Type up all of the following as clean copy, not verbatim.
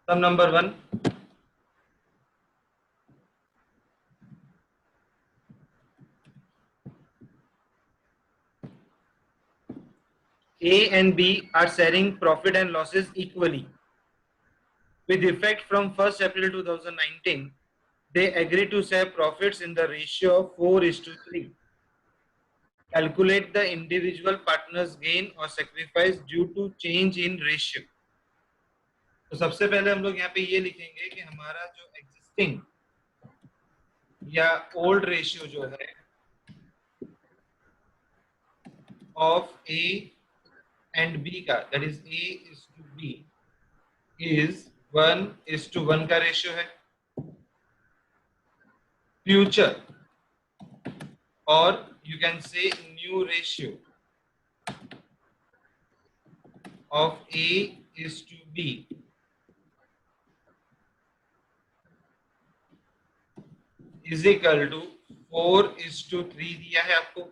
Sum number 1. A and B are sharing profit and losses equally. With effect from 1st April 2019, they agree to share profits in the ratio of 4:3. Calculate the individual partners' gain or sacrifice due to change in ratio. तो सबसे पहले हम लोग यहाँ पे ये लिखेंगे कि हमारा जो एग्जिस्टिंग या ओल्ड रेशियो जो है ऑफ ए एंड बी का, that is A is to B, is 1:1 का रेशियो है. फ्यूचर, और you can say new ratio of A is to B is equal to 4:3 दिया है आपको.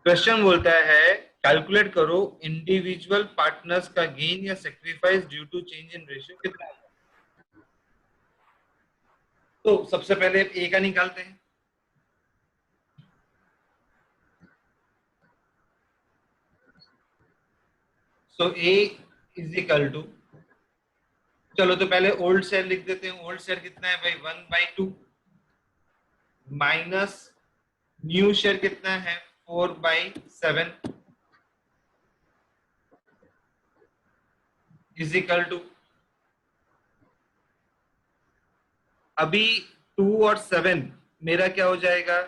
क्वेश्चन बोलता है कैलकुलेट करो इंडिविजुअल पार्टनर्स का गेन या sacrifice due to change in ratio कितना है. तो सबसे पहले ए का निकालते हैं. So A is equal to, चलो तो पहले ओल्ड शेयर लिख देते हैं. ओल्ड शेयर कितना है भाई 1/2 माइनस न्यू शेयर कितना है 4/7 इज इक्वल टू, अभी 2 और 7 मेरा क्या हो जाएगा,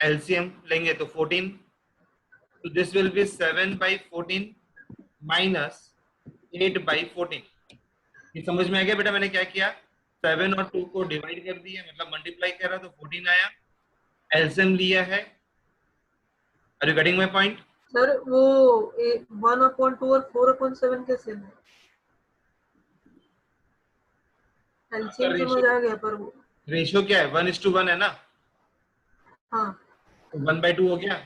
एलसीएम लेंगे तो 14. तो दिस विल बी 7/14 माइनस 8/14. ये समझ में आ गया बेटा मैंने क्या किया, 7 और 2 को डिवाइड कर दिया, मतलब मल्टीप्लाई करा तो 14 आया. एलसीएम लिया है. Are you getting my point? Sir वो 1/2 और 4/7 कैसे है? एलसीएम समझ आ गया पर वो रेशियो क्या है 1:1 है ना. हाँ तो 1/2 हो गया.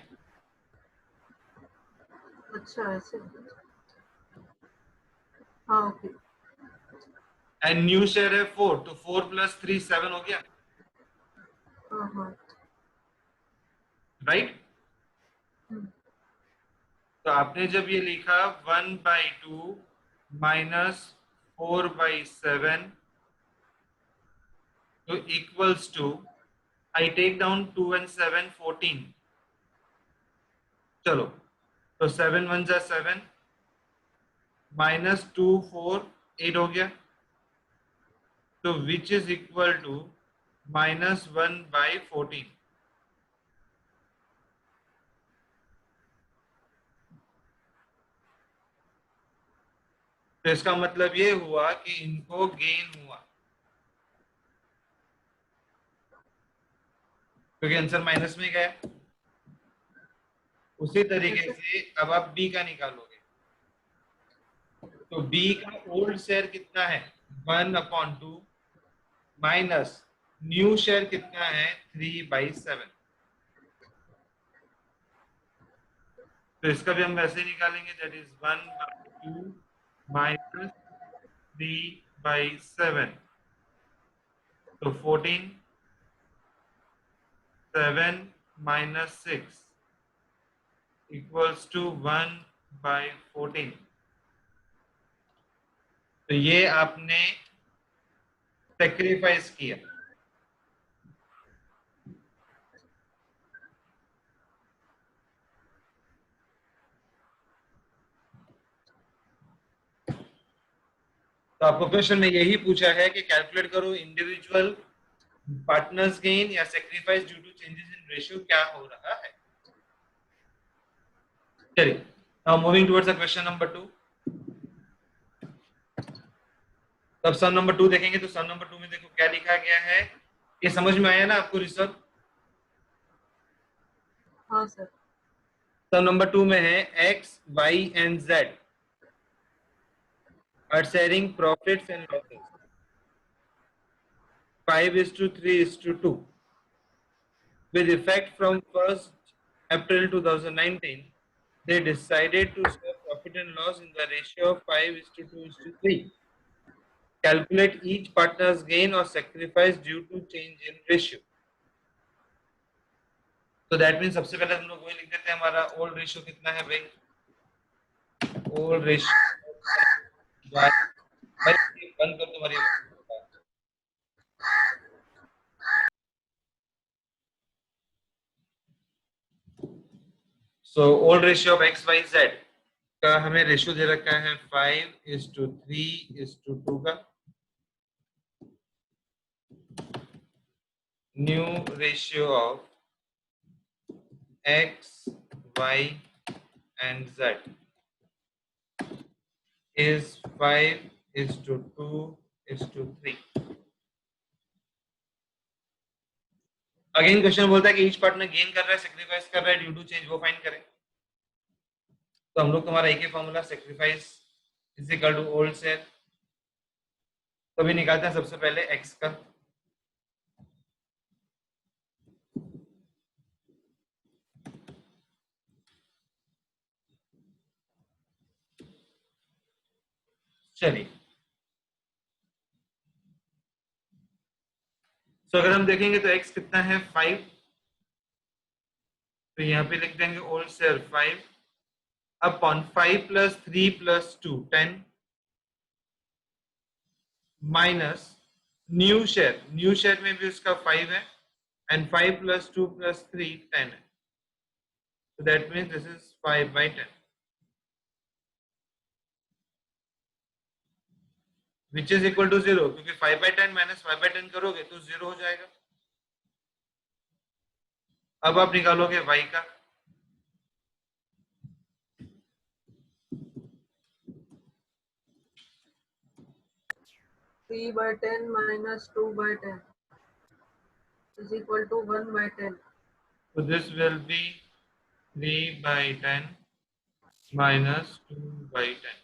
अच्छा ऐसे. हाँ ओके. एंड न्यू शेयर है 4, तो 4 + 3 7 हो गया. हाँ हाँ राइट. तो आपने जब ये लिखा 1/2 माइनस 4/7 तो equals to, I take down 2 and 7 14. चलो तो 7 1 जा 7 माइनस 2 4 8 हो गया. तो विच इज इक्वल टू -1/14. तो इसका मतलब ये हुआ कि इनको गेन हुआ, क्योंकि आंसर माइनस में गया. उसी तरीके से अब आप बी का निकालोगे. तो बी का ओल्ड शेयर कितना है 1/2 माइनस न्यू शेयर कितना है 3/7. तो इसका भी हम वैसे निकालेंगे, दैट इज 1/2 माइनस 3/7. तो 14, 7 minus 6 equals to 1/14. तो ये आपने सेक्रीफाइस किया. तो आपको क्वेश्चन में यही पूछा है कि कैलकुलेट करो इंडिविजुअल पार्टनर्स गेन या sacrifice due to changes in ratio क्या हो रहा है. चलिए now moving towards the question number 2. तब सम नंबर 2 देखेंगे तो सम नंबर 2 में देखो क्या लिखा गया है. ये समझ में आया ना आपको रिसर्च? हाँ सर. सम नंबर 2 में है x, y and z are sharing profits and losses 5:3:2 with effect from 1st April 2019. They decided to share profit and loss in the ratio of 5:2:3. Calculate each partner's gain or sacrifice due to change in ratio. तो that mean सबसे पहले हम लोग वही लिख देते हैं, हमारा ओल्ड रेशियो कितना है भाई, ओल्ड रेशियो भाई बंद कर तुम्हारी। So old ratio of X Y Z का हमें रेशियो दे रखा है 5:3:2 का। New ratio of X Y and Z is 5:2:3। Again question बोलता है कि ईच पार्टनर गेन कर रहा है, सेक्रीफाइस कर रहा है ड्यू टू चेंज, वो फाइंड करें। तो हम लोग तुम्हारा एक ही formula sacrifice is equal to old share, तो भी निकालते हैं सबसे पहले एक्स का। चलिए, तो अगर हम देखेंगे तो x कितना है 5, तो यहाँ पे लिख देंगे old share 5 upon 5 + 3 + 2 10 minus new share में भी उसका 5 है एंड 5 + 2 + 3 10 है, so that means this is 5/10 which is equal to 0, क्योंकि 5/10 - 5/10 करोगे तो 0 हो जाएगा। अब आप निकालोगे y का, three by 10 minus 2/10 is equal to 1/10. so this will be 3/10 minus 2/10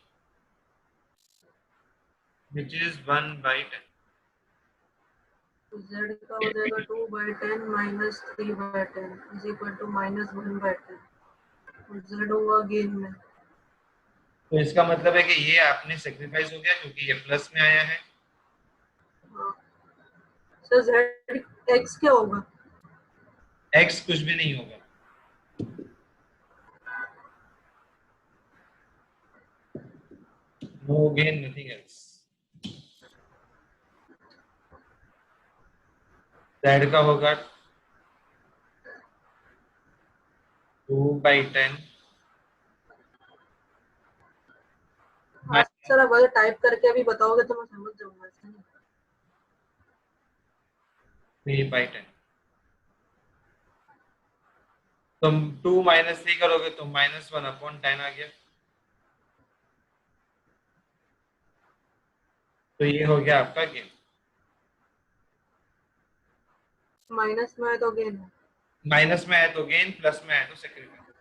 which is 1/10। तो z का हो जाएगा 2/10 minus 3/10 is equal to minus 1/10। और z होगा गेन में। तो इसका मतलब है कि ये आपने सेक्रीफाइस हो गया क्योंकि ये प्लस में आया है। सर z x क्या होगा? x कुछ भी नहीं होगा, no gain nothing else। z का होगा 2/10 आप सर अब अगर टाइप करके अभी बताओगे तो मैं समझ जाऊंगा। 3/10। तुम 2 - 3 करोगे तो -1/10 आ गया, तो ये हो गया आपका गेन। माइनस में है तो गेन है। माइनस में है तो गेन, प्लस में है तो सेक्रीफाइस।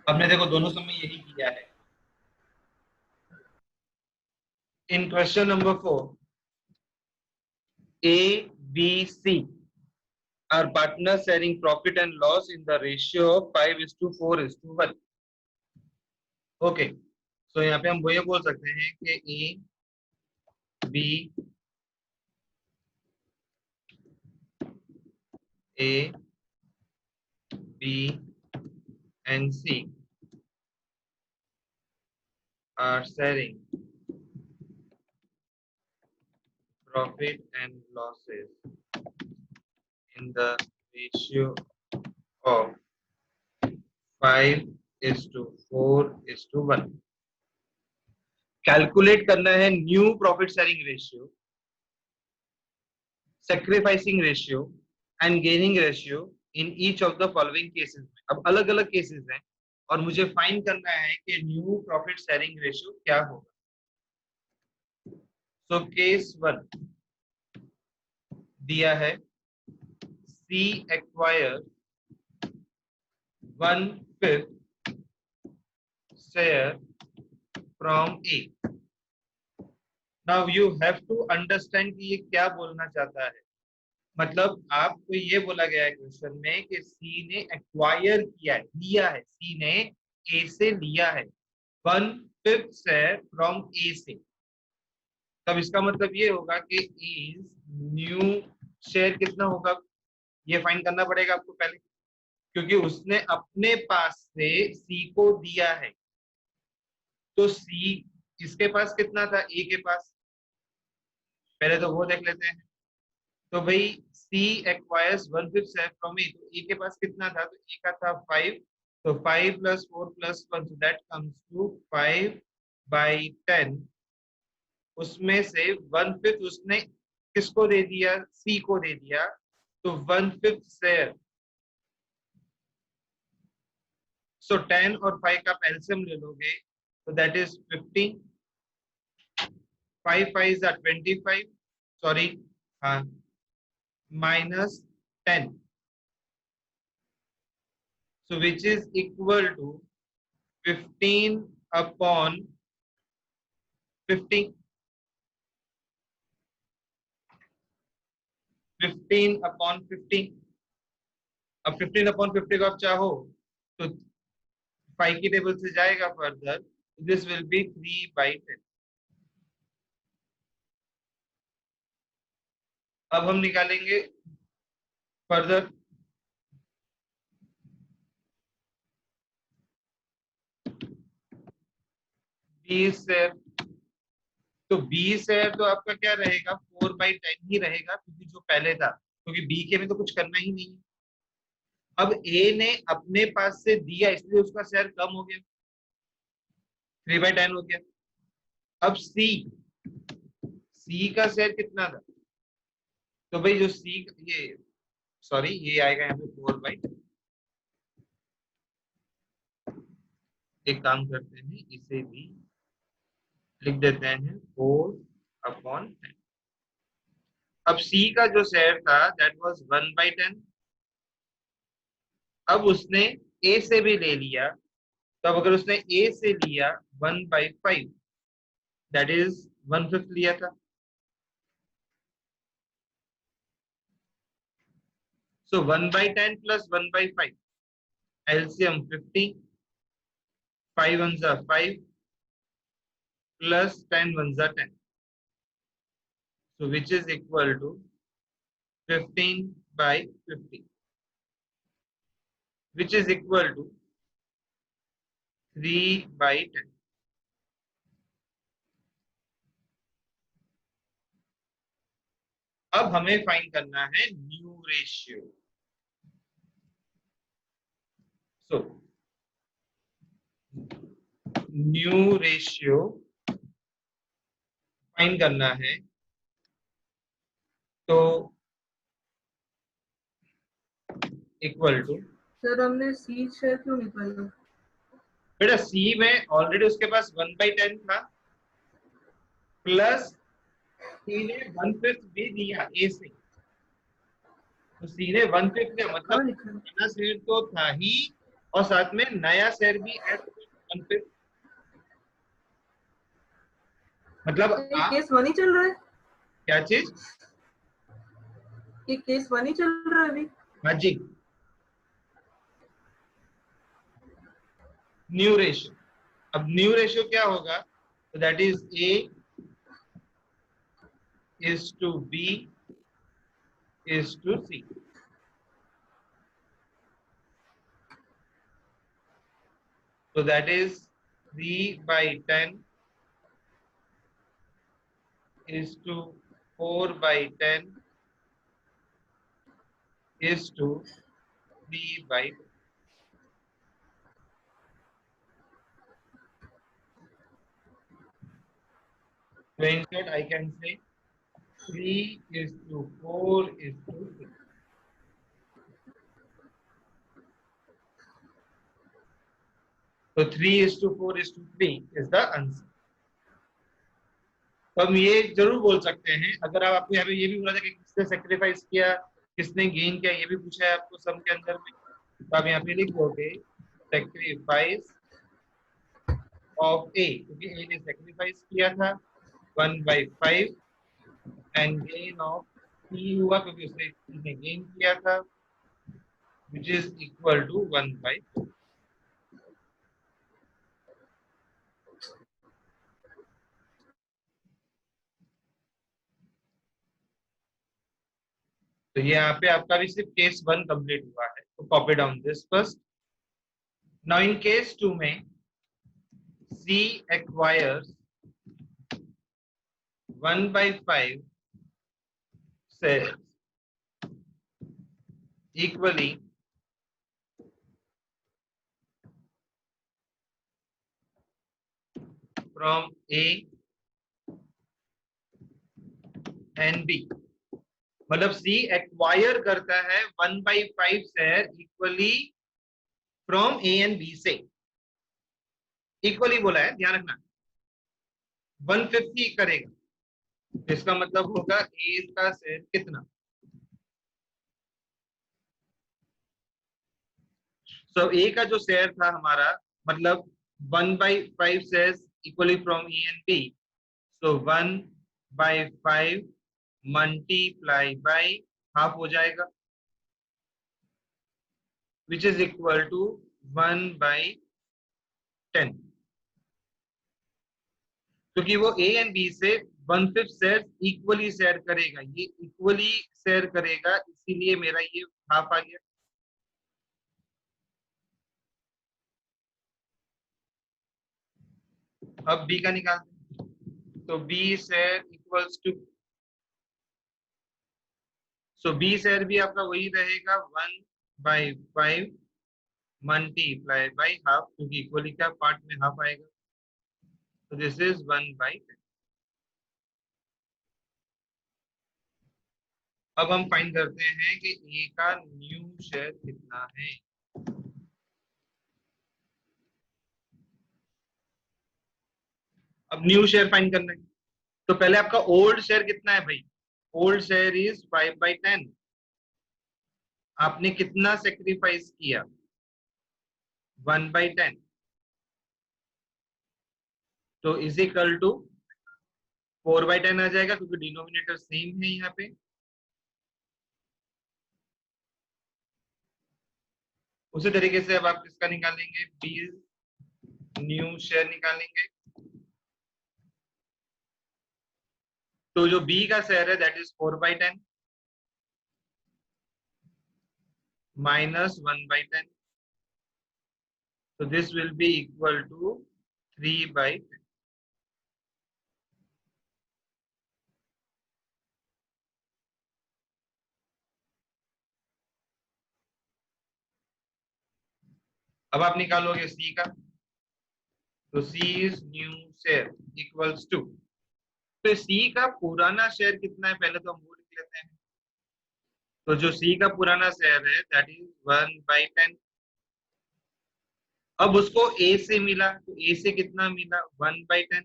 हमने देखो दोनों समय यही किया है। इन question number 4 A, B, C are partners sharing profit and loss in the ratio of 5:4:1। Okay, तो यहाँ पे हम वो ये बोल सकते हैं कि A, B and C are sharing profit and losses in the ratio of 5:4:1। Calculate करना है new profit sharing ratio, sacrificing ratio and gaining ratio in each of the following cases में। अब अलग अलग केसेस हैं और मुझे फाइंड करना है कि न्यू प्रॉफिट शेयरिंग रेशियो क्या होगा। सो केस 1 दिया है C acquire 1/5 share from A। Now you have to understand कि ये क्या बोलना चाहता है। मतलब आपको ये बोला गया है क्वेश्चन में कि सी ने एक्वायर किया है, लिया है, सी ने ए से लिया है 1/5 शेयर फ्रॉम ए से। तब इसका मतलब ये होगा कि इज न्यू शेयर कितना होगा, ये फाइंड करना पड़ेगा आपको पहले, क्योंकि उसने अपने पास से सी को दिया है। तो सी इसके पास कितना था, ए के पास, पहले तो वो देख लेते हैं। तो भाई सी एक्वायर्स 1/5 शेयर फ्रॉम ए, तो ए के पास कितना था, तो ए का था 5, तो 5 + 4 + 1, so that comes to 5/10। उसमें से 1/5 उसने किसको दे दिया, सी को दे दिया, तो 1/5 शेयर। सो 10 और 5 का एलसीएम ले लोगे तो दैट इज 15, 5 5 are 25, सॉरी, हाँ, -10, so which is equal to 15/50, 15/50। अब 15/50 को आप चाहो तो 5 की टेबल से जाएगा फर्दर, दिस विल बी 3/10। अब हम निकालेंगे फर्दर, बी शेयर। तो बी शेयर तो आपका क्या रहेगा, 4/10 ही रहेगा, क्योंकि जो पहले था, क्योंकि बी के में तो कुछ करना ही नहीं है। अब ए ने अपने पास से दिया, इसलिए उसका शेयर कम हो गया, 3/10 हो गया। अब सी का शेयर कितना था, तो भाई जो सी, ये सॉरी, ये आएगा यहाँ पे 4/10। एक काम करते हैं, इसे भी लिख देते हैं 4/10। अब सी का जो शेयर था दैट वाज 1/10। अब उसने ए से भी ले लिया, तो अब अगर उसने ए से लिया 1/5, दैट इज 1/5 लिया था, सो 1/10 + 1/5, LCM 50, 5 1s are 5 plus 10 1s are 10, so which is equal to 15/50, which is equal to 3/10। अब हमें फाइंड करना है new ratio. So new ratio find करना है, तो इक्वल टू, सर हमने सी शेयर क्यों निकाला? बेटा सी में ऑलरेडी उसके पास 1/10 था, प्लस सी ने 1/5 भी दिया ए से, तो सी ने 1/5 दिया, मतलब कहाँ लिखा है? नया शेयर तो था ही, और साथ में नया शेयर भी ऐड 1/5, मतलब ये आप, केस 1 ही चल रहा है? क्या चीज, ये केस 1 ही चल रहा है अभी? हाँ जी, न्यू रेशियो। अब न्यू रेशियो क्या होगा, तो that is A is to B is to C. So that is 3/10 is to 4/10 is to 3/10. So in short, I can say 3 is to 4 is to 6. So 3 is to 4 is to 3 is the answer. तो हम ये जरूर बोल सकते हैं, अगर आप, आपको यहाँ पे ये भी बोला था कि किसने सेक्रीफाइस किया, किसने गेन किया, ये भी पूछा है आपको सम के अंदर में, तो आप यहाँ पे लिख दोगे सेक्रीफाइस ऑफ ए, क्योंकि ए ने सेक्रीफाइस किया था 1/5, एंड गेन ऑफ सी हुआ क्योंकि उसने गेन किया था, विच इज इक्वल टू 1/5। तो ये यहाँ पे आपका भी सिर्फ केस 1 कंप्लीट हुआ है, तो copy down this first. Now in case 2 में C acquires 1/5 shares equally from A and B. मतलब C एक्वायर करता है 1/5 share equally from A and B से. इक्वली बोला है, ध्यान रखना. 150 करेगा, इसका मतलब होगा A का शेयर कितना. सो A का जो शेयर था हमारा, मतलब 1/5 share equally from A and B. So 1/5 multiply by half हो जाएगा, विच इज इक्वल टू 1/10. क्योंकि वो A एंड B से 1/5 शेयर इक्वली शेयर करेगा, ये इक्वली शेयर करेगा, इसीलिए मेरा ये हाफ आ गया. अब B का निकालते हैं. तो B share equals to, so B share भी आपका वही रहेगा 1/5 मल्टीप्लाई बाई हाफ, क्योंकि इक्वली का पार्ट में हाफ आएगा. तो दिस इज 1/10. अब हम फाइंड करते हैं कि A का न्यू शेयर कितना है. अब न्यू शेयर फाइंड करना है, तो पहले आपका ओल्ड शेयर कितना है भाई. Old share is 5/10. आपने कितना सेक्रीफाइस किया, 1/10. तो इज इक्वल टू 4/10 आ जाएगा, क्योंकि डिनोमिनेटर सेम है यहाँ पे. उसी तरीके से अब आप किसका निकालेंगे, बी न्यू शेयर निकालेंगे. तो जो बी का शेयर है दैट इज 4/10 माइनस 1/10. तो this will be equal to 3/10. अब आप निकालोगे सी का, तो C is new share equals to, तो सी का पुराना शेयर कितना है पहले तो हम वो लिख लेते हैं. तो जो सी का पुराना शेयर है दैट इज 1/10. अब उसको ए से मिला, तो ए से कितना मिला, 1/10.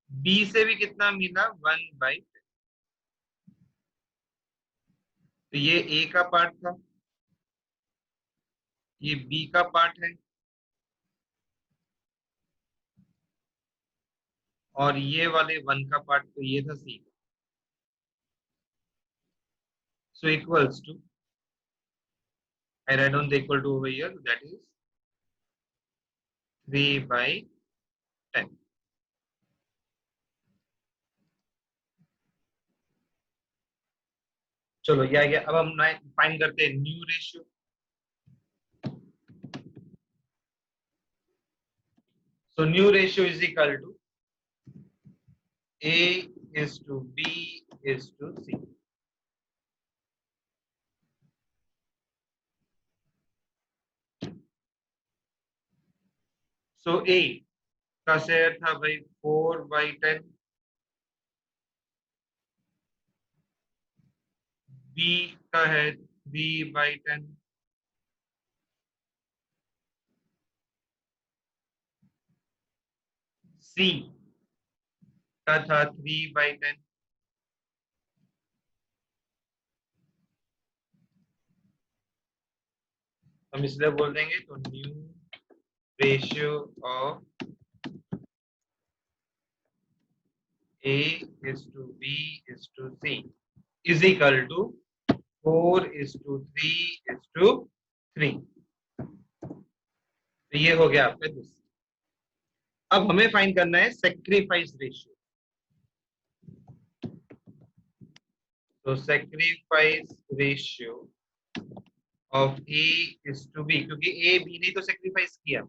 बी से भी कितना मिला, 1/10. तो ये ए का पार्ट था, ये बी का पार्ट है, और ये वाले 1 का पार्ट तो ये था सी का. So equals to, I write down the equal to over here, that is 3/10. चलो ये आ गया. अब हम फाइंड करते हैं new ratio. So new ratio is equal to A is to B is to C. So A का share था भाई 4/10, B का है 3/10, C का था 3/10. हम इसलिए बोल देंगे, तो new ratio of A is to B is to C is equal to 4 is to 3 is to 3. तो ये हो गया आपका दूसरा. अब हमें फाइंड करना है सेक्रीफाइस रेशियो. तो sacrifice ratio of A is to B, क्योंकि A B ने तो sacrifice किया,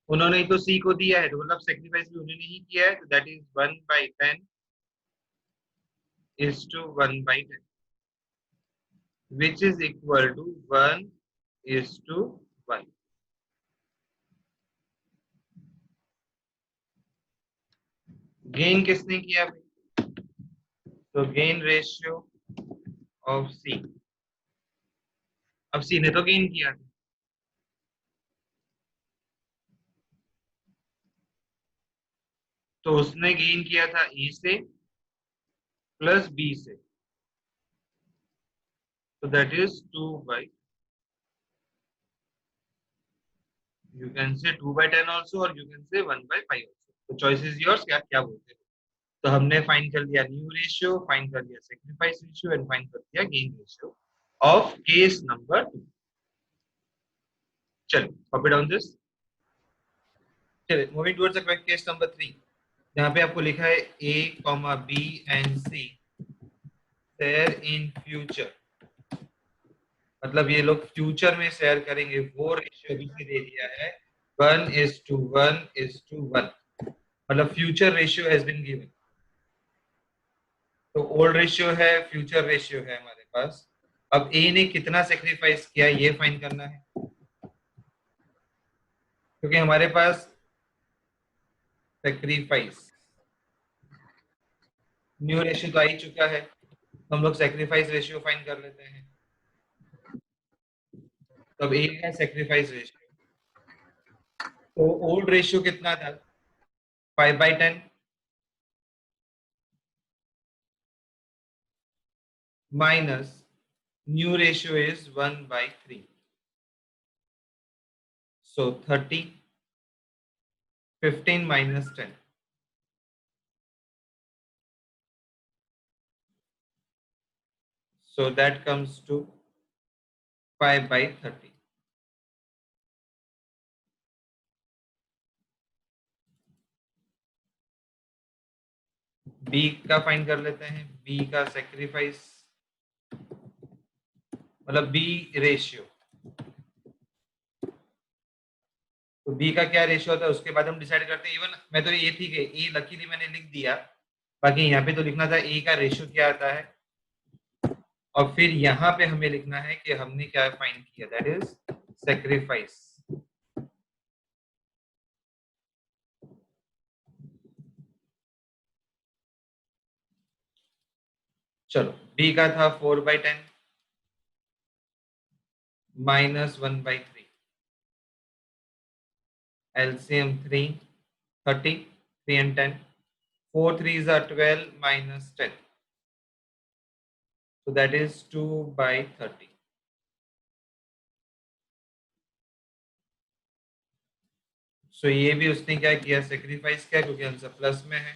उन्होंने तो C को दिया है, तो मतलब sacrifice भी उन्होंने ही किया है, तो that is 1/10 is to 1/10, which is equal to 1 is to 1. Gain किसने किया भाई? तो गेन रेशियो ऑफ सी, अब सी ने तो गेन किया था, तो उसने गेन किया था ई से प्लस बी से, तो that is 2/, you can say 2/10 also or you can say 1/5 also, तो चॉइस इज योर्स, क्या क्या बोलते हैं। तो हमने फाइंड कर लिया न्यू रेशियो, फाइंड कर लिया सेक्रीफाइस रेशियो एंड फाइंड कर लिया gain ratio of case number 2। चलो कॉपी डाउन दिस। चलिए moving towards the case number 3, यहाँ पे आपको लिखा है A, B and C share in future, मतलब ये लोग फ्यूचर में शेयर करेंगे, वो रेशियो भी दे दिया है 1:1:1, मतलब future ratio has been given. तो ओल्ड रेशियो है, फ्यूचर रेशियो है हमारे पास। अब ए ने कितना सेक्रीफाइस किया ये फाइंड करना है, क्योंकि हमारे पास सेक्रीफाइस न्यू रेशियो तो आ ही चुका है, तो हम लोग सेक्रीफाइस रेशियो फाइंड कर लेते हैं। तो अब ए है सेक्रीफाइस रेशियो, तो ओल्ड रेशियो कितना था 5/10 minus new ratio is 1/3, so 30, 15 minus 10, so that comes to 5/30. B का फाइंड कर लेते हैं, बी का सेक्रीफाइस मतलब बी रेशियो, तो बी का क्या रेशियो होता है उसके बाद हम डिसाइड करते हैं। इवन मैं तो ये थी कि ए लकीली मैंने लिख दिया, बाकी यहाँ पे तो लिखना था ए का रेशियो क्या आता है, और फिर यहाँ पे हमें लिखना है कि हमने क्या फाइंड किया, दैट इज सेक्रीफाइस। चलो बी का था 4/10 minus 1/3, LCM 3, 30, 3 and 10, 4 3s are 12 minus 10, so that is 2/30. सो ये भी उसने क्या किया, सेक्रीफाइस किया, क्योंकि आंसर प्लस में है।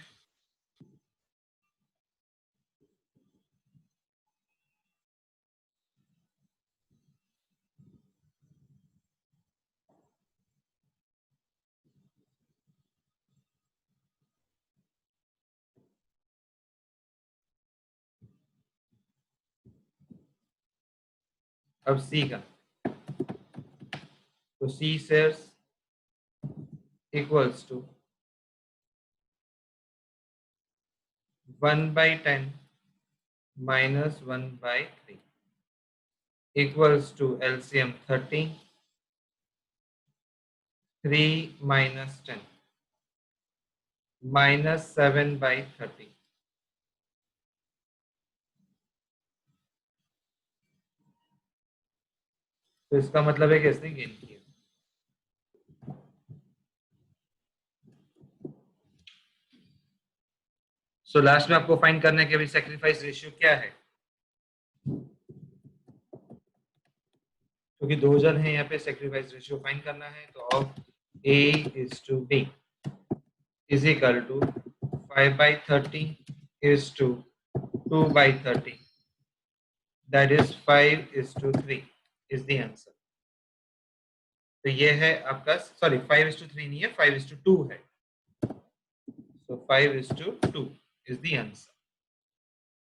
अब सी का, तो सी shares equals to 1/10 minus 1/3 equals to LCM 30, 3 minus 10 minus 7/30, तो इसका मतलब है कि इसने गेन किया। सो लास्ट में आपको फाइंड करना है कि अभी सेक्रीफाइस रेशियो क्या है, क्योंकि दो जन है यहाँ पे, सेक्रीफाइस रेशियो फाइंड करना है, तो of A is to B is equal to 5/30 is to 2/30, that is 5:3 is the answer। तो ये है आपका, सॉरी 5:3 नहीं है, 5:2 है, so 5:2 is the answer।